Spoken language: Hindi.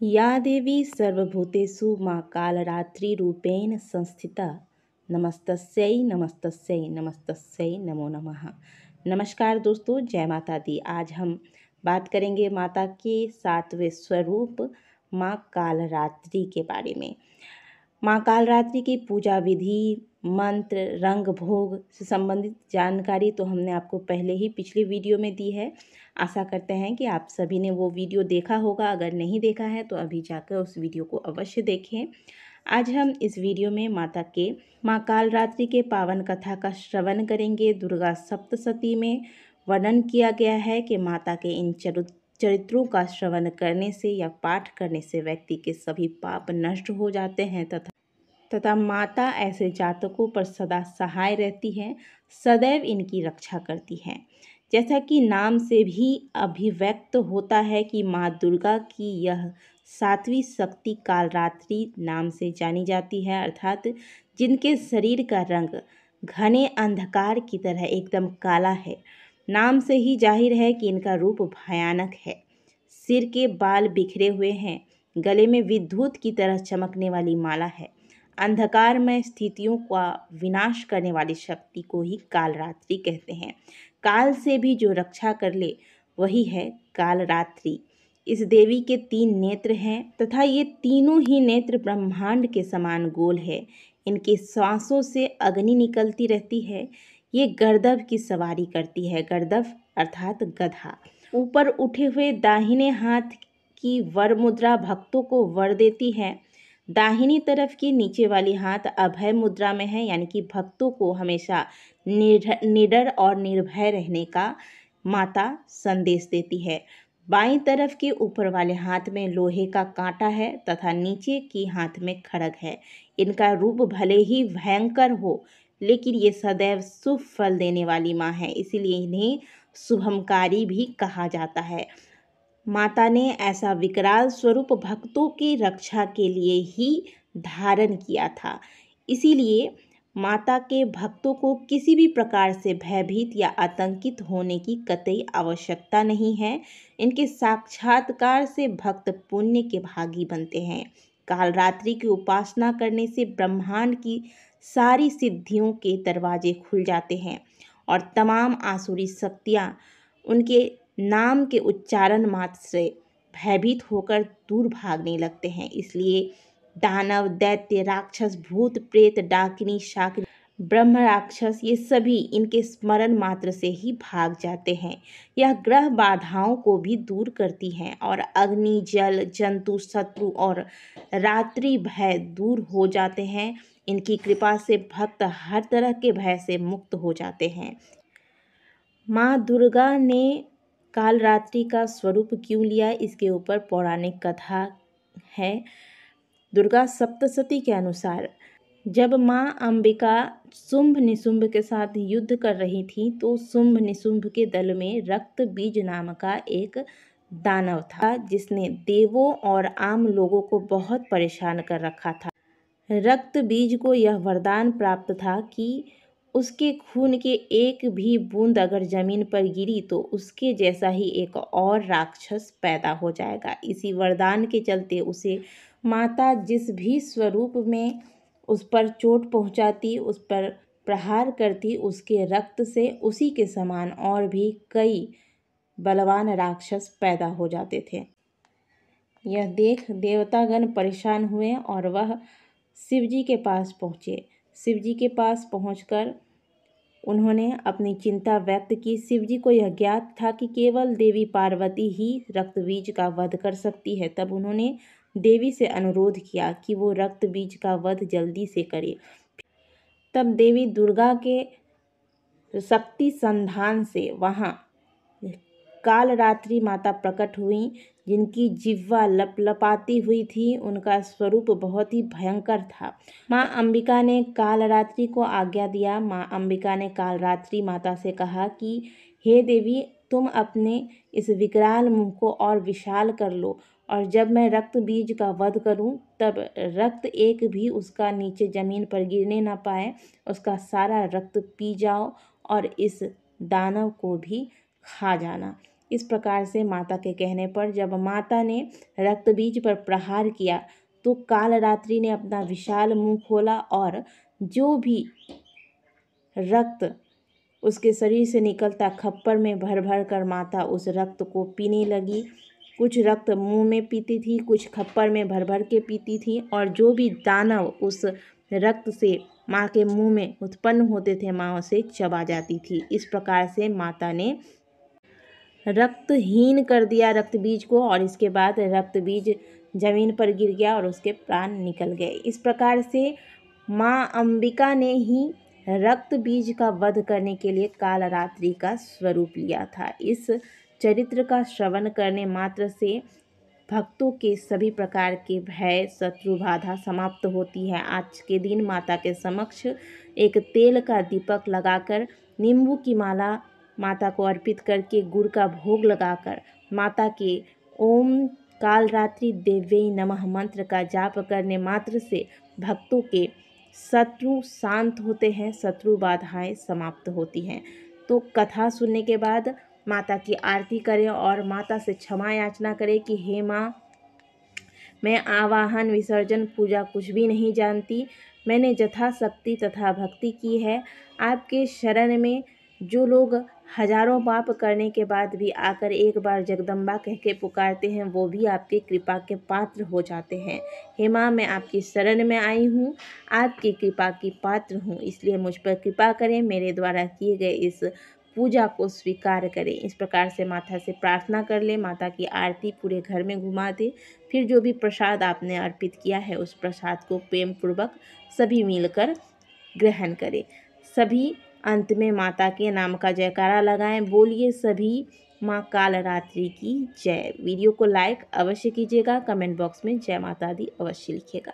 या देवी सर्वभूतेषु मा कालरात्रिरूपेण संस्थिता नमस्तस्यै नमस्तस्यै नमस्तस्यै नमो नमः। नमस्कार दोस्तों, जय माता दी। आज हम बात करेंगे माता के 7वें स्वरूप माँ कालरात्रि के बारे में। माँ कालरात्रि की पूजा विधि, मंत्र, रंग भोग से संबंधित जानकारी तो हमने आपको पहले ही पिछली वीडियो में दी है। आशा करते हैं कि आप सभी ने वो वीडियो देखा होगा। अगर नहीं देखा है तो अभी जाकर उस वीडियो को अवश्य देखें। आज हम इस वीडियो में माँ कालरात्रि के पावन कथा का श्रवण करेंगे। दुर्गा सप्तशती में वर्णन किया गया है कि माता के इन चरित्रों का श्रवण करने से या पाठ करने से व्यक्ति के सभी पाप नष्ट हो जाते हैं तथा माता ऐसे जातकों पर सदा सहाय रहती है, सदैव इनकी रक्षा करती है। जैसा कि नाम से भी अभिव्यक्त होता है कि माँ दुर्गा की यह 7वीं शक्ति कालरात्रि नाम से जानी जाती है, अर्थात जिनके शरीर का रंग घने अंधकार की तरह एकदम काला है। नाम से ही जाहिर है कि इनका रूप भयानक है। सिर के बाल बिखरे हुए हैं, गले में विद्युत की तरह चमकने वाली माला है। अंधकार में स्थितियों का विनाश करने वाली शक्ति को ही कालरात्रि कहते हैं। काल से भी जो रक्षा कर ले वही है कालरात्रि। इस देवी के 3 नेत्र हैं तथा ये तीनों ही नेत्र ब्रह्मांड के समान गोल है। इनके श्वासों से अग्नि निकलती रहती है। ये गर्दभ की सवारी करती है। गर्दभ अर्थात गधा। ऊपर उठे हुए दाहिने हाथ की वर मुद्रा भक्तों को वर देती है। दाहिनी तरफ की नीचे वाली हाथ अभय मुद्रा में है, यानी कि भक्तों को हमेशा निडर और निर्भय रहने का माता संदेश देती है। बाईं तरफ के ऊपर वाले हाथ में लोहे का कांटा है तथा नीचे की हाथ में खड्ग है। इनका रूप भले ही भयंकर हो, लेकिन ये सदैव शुभ फल देने वाली माँ है, इसीलिए इन्हें शुभमकारी भी कहा जाता है। माता ने ऐसा विकराल स्वरूप भक्तों की रक्षा के लिए ही धारण किया था। इसीलिए माता के भक्तों को किसी भी प्रकार से भयभीत या आतंकित होने की कतई आवश्यकता नहीं है। इनके साक्षात्कार से भक्त पुण्य के भागी बनते हैं। कालरात्रि की उपासना करने से ब्रह्मांड की सारी सिद्धियों के दरवाजे खुल जाते हैं और तमाम आसुरी शक्तियाँ उनके नाम के उच्चारण मात्र से भयभीत होकर दूर भागने लगते हैं। इसलिए दानव, दैत्य, राक्षस, भूत, प्रेत, डाकिनी, शाकिनी, ब्रह्म राक्षस ये सभी इनके स्मरण मात्र से ही भाग जाते हैं। यह ग्रह बाधाओं को भी दूर करती हैं और अग्नि, जल, जंतु, शत्रु और रात्रि भय दूर हो जाते हैं। इनकी कृपा से भक्त हर तरह के भय से मुक्त हो जाते हैं। माँ दुर्गा ने कालरात्रि का स्वरूप क्यों लिया, इसके ऊपर पौराणिक कथा है। दुर्गा सप्तशती के अनुसार जब माँ अंबिका शुंभ निशुंभ के साथ युद्ध कर रही थी तो शुंभ निशुंभ के दल में रक्त बीज नाम का एक दानव था, जिसने देवों और आम लोगों को बहुत परेशान कर रखा था। रक्त बीज को यह वरदान प्राप्त था कि उसके खून के एक भी बूंद अगर जमीन पर गिरी तो उसके जैसा ही एक और राक्षस पैदा हो जाएगा। इसी वरदान के चलते उसे माता जिस भी स्वरूप में उस पर चोट पहुंचाती, उस पर प्रहार करती, उसके रक्त से उसी के समान और भी कई बलवान राक्षस पैदा हो जाते थे। यह देख देवतागण परेशान हुए और वह शिवजी के पास पहुँचे। शिवजी के पास पहुंचकर उन्होंने अपनी चिंता व्यक्त की। शिवजी को यह ज्ञात था कि केवल देवी पार्वती ही रक्तबीज का वध कर सकती है। तब उन्होंने देवी से अनुरोध किया कि वो रक्तबीज का वध जल्दी से करे। तब देवी दुर्गा के शक्ति संधान से वहाँ कालरात्रि माता प्रकट हुई, जिनकी जिह्वा लपलपाती हुई थी। उनका स्वरूप बहुत ही भयंकर था। माँ अंबिका ने कालरात्रि को आज्ञा दिया। माँ अंबिका ने कालरात्रि माता से कहा कि हे देवी, तुम अपने इस विकराल मुंह को और विशाल कर लो और जब मैं रक्त बीज का वध करूं तब रक्त एक भी उसका नीचे जमीन पर गिरने ना पाए। उसका सारा रक्त पी जाओ और इस दानव को भी खा जाना। इस प्रकार से माता के कहने पर जब माता ने रक्त बीज पर प्रहार किया तो कालरात्रि ने अपना विशाल मुंह खोला और जो भी रक्त उसके शरीर से निकलता खप्पर में भर भर कर माता उस रक्त को पीने लगी। कुछ रक्त मुंह में पीती थी, कुछ खप्पर में भर भर के पीती थी और जो भी दानव उस रक्त से माँ के मुंह में उत्पन्न होते थे माँ उसे चबा जाती थी। इस प्रकार से माता ने रक्तहीन कर दिया रक्त बीज को और इसके बाद रक्त बीज जमीन पर गिर गया और उसके प्राण निकल गए। इस प्रकार से माँ अंबिका ने ही रक्त बीज का वध करने के लिए कालरात्रि का स्वरूप लिया था। इस चरित्र का श्रवण करने मात्र से भक्तों के सभी प्रकार के भय शत्रु बाधा समाप्त होती है। आज के दिन माता के समक्ष एक तेल का दीपक लगाकर नींबू की माला माता को अर्पित करके गुड़ का भोग लगाकर माता के ओम कालरात्रि देव्यै नमः मंत्र का जाप करने मात्र से भक्तों के शत्रु शांत होते हैं, शत्रु बाधाएं समाप्त होती हैं। तो कथा सुनने के बाद माता की आरती करें और माता से क्षमा याचना करें कि हे माँ, मैं आवाहन विसर्जन पूजा कुछ भी नहीं जानती, मैंने यथाशक्ति तथा भक्ति की है। आपके शरण में जो लोग हजारों पाप करने के बाद भी आकर एक बार जगदम्बा कह के पुकारते हैं वो भी आपकी कृपा के पात्र हो जाते हैं। हे माँ, मैं आपकी शरण में आई हूँ, आपकी कृपा की पात्र हूँ, इसलिए मुझ पर कृपा करें, मेरे द्वारा किए गए इस पूजा को स्वीकार करें। इस प्रकार से माता से प्रार्थना कर ले, माता की आरती पूरे घर में घुमा दे। फिर जो भी प्रसाद आपने अर्पित किया है उस प्रसाद को प्रेम पूर्वक सभी मिलकर ग्रहण करें। सभी अंत में माता के नाम का जयकारा लगाएं। बोलिए सभी माँ कालरात्रि की जय। वीडियो को लाइक अवश्य कीजिएगा, कमेंट बॉक्स में जय माता दी अवश्य लिखिएगा।